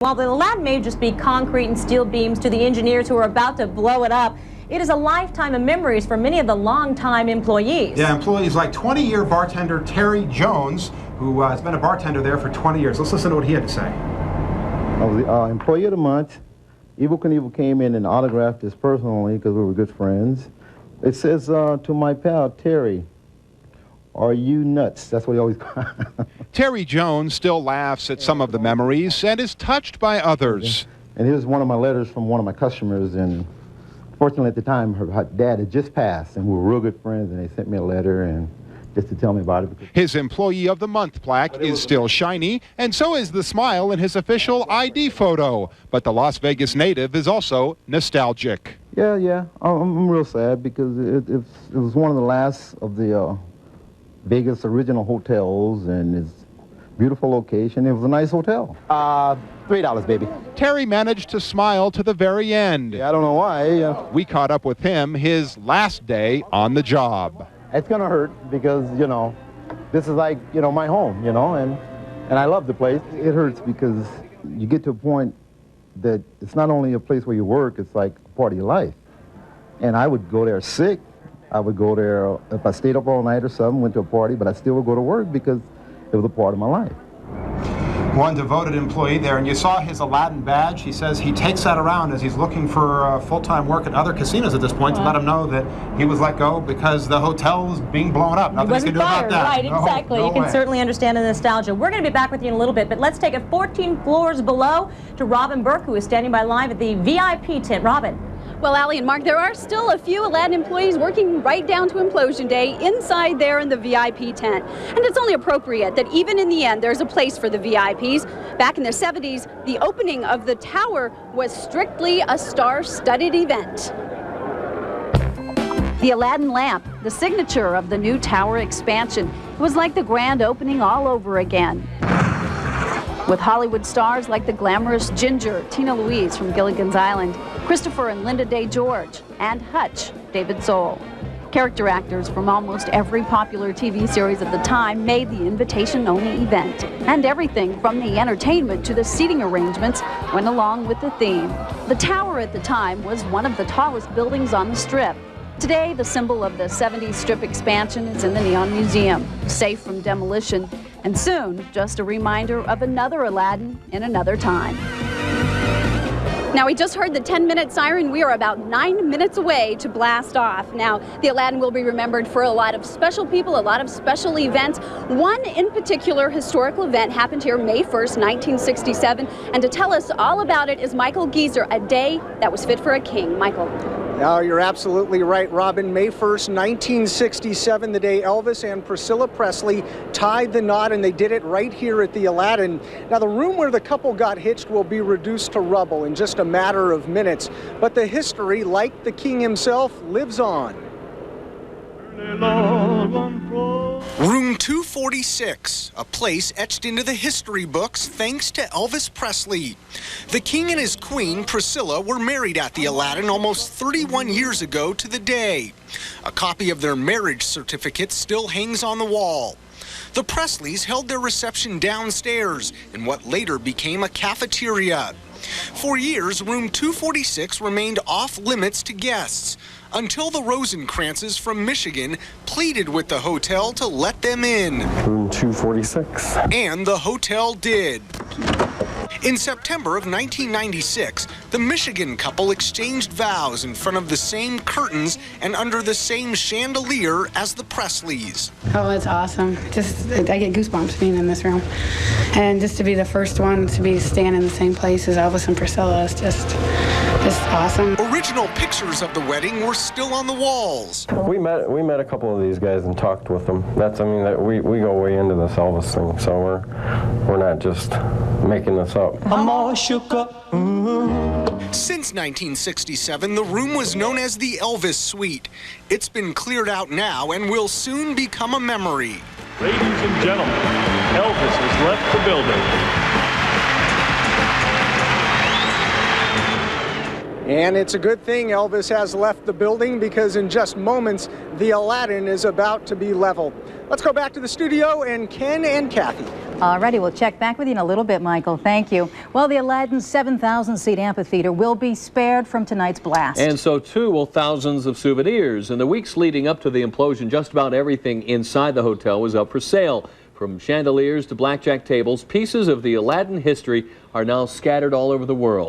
While the Aladdin may just be concrete and steel beams to the engineers who are about to blow it up, it is a lifetime of memories for many of the longtime employees. Yeah, employees like 20-year bartender Terry Jones, who has been a bartender there for 20 years. Let's listen to what he had to say. I was the employee of the month. Evel Knievel came in and autographed this personally because we were good friends. It says to my pal, Terry, "Are you nuts?" That's what he always called. Terry Jones still laughs at some of the memories and is touched by others. And here's one of my letters from one of my customers, and fortunately at the time her dad had just passed, and we were real good friends, and they sent me a letter and just to tell me about it. His Employee of the Month plaque is still shiny, and so is the smile in his official ID photo. But the Las Vegas native is also nostalgic. Yeah, I'm real sad because it was one of the last of the Vegas original hotels, and it's a beautiful location. It was a nice hotel. $3, baby. Terry managed to smile to the very end. Yeah, I don't know why. We caught up with him his last day on the job. It's gonna hurt because, this is like, my home, and I love the place. It hurts because you get to a point that it's not only a place where you work, it's like a part of your life. And I would go there sick. I would go there if I stayed up all night or something, went to a party, but I still would go to work because it was a part of my life. One devoted employee there, and you saw his Aladdin badge. He says he takes that around as he's looking for full-time work at other casinos at this point to let him know that he was let go because the hotel is being blown up. Nothing he can do about that. Right, exactly. No you can way. certainly understand the nostalgia. We're going to be back with you in a little bit, but let's take it 14 floors below to Robin Burke, who is standing by live at the VIP tent. Robin. Well, Allie and Mark, there are still a few Aladdin employees working right down to Implosion Day inside there in the VIP tent. And it's only appropriate that even in the end, there's a place for the VIPs. Back in the 70s, the opening of the tower was strictly a star-studded event. The Aladdin lamp, the signature of the new tower expansion, was like the grand opening all over again. With Hollywood stars like the glamorous Ginger, Tina Louise from Gilligan's Island, Christopher and Linda Day George, and Hutch, David Soul. Character actors from almost every popular TV series of the time made the invitation-only event. And everything from the entertainment to the seating arrangements went along with the theme. The tower at the time was one of the tallest buildings on the Strip. Today, the symbol of the 70s Strip expansion is in the Neon Museum, safe from demolition, and soon, just a reminder of another Aladdin in another time. Now, we just heard the 10-minute siren. We are about 9 minutes away to blast off. Now, the Aladdin will be remembered for a lot of special people, a lot of special events. One in particular historical event happened here May 1st, 1967. And to tell us all about it is Michael Geezer, a day that was fit for a king. Michael. Now, you're absolutely right, Robin. May 1st, 1967, the day Elvis and Priscilla Presley tied the knot, and they did it right here at the Aladdin. Now, the room where the couple got hitched will be reduced to rubble in just a matter of minutes, but the history, like the king himself, lives on. Room 246, a place etched into the history books thanks to Elvis Presley. The king and his queen, Priscilla, were married at the Aladdin almost 31 years ago to the day. A copy of their marriage certificate still hangs on the wall. The Presleys held their reception downstairs in what later became a cafeteria. For years, room 246 remained off limits to guests, until the Rosencrantzes from Michigan pleaded with the hotel to let them in. Room 246. And the hotel did. In September of 1996, the Michigan couple exchanged vows in front of the same curtains and under the same chandelier as the Presleys. Oh, it's awesome. I get goosebumps being in this room. And just to be the first one to be standing in the same place as Elvis and Priscilla is just awesome. Original pictures of the wedding were still on the walls. We met a couple of these guys and talked with them. We go way into this Elvis thing, so we're not just making this up. I'm all shook up. Since 1967, the room was known as the Elvis Suite. It's been cleared out now and will soon become a memory. Ladies and gentlemen, Elvis has left the building. And it's a good thing Elvis has left the building because in just moments, the Aladdin is about to be leveled. Let's go back to the studio and Ken and Kathy. Alrighty, we'll check back with you in a little bit, Michael. Thank you. Well, the Aladdin 7,000-seat amphitheater will be spared from tonight's blast. And so too will thousands of souvenirs. In the weeks leading up to the implosion, just about everything inside the hotel was up for sale. From chandeliers to blackjack tables, pieces of the Aladdin history are now scattered all over the world.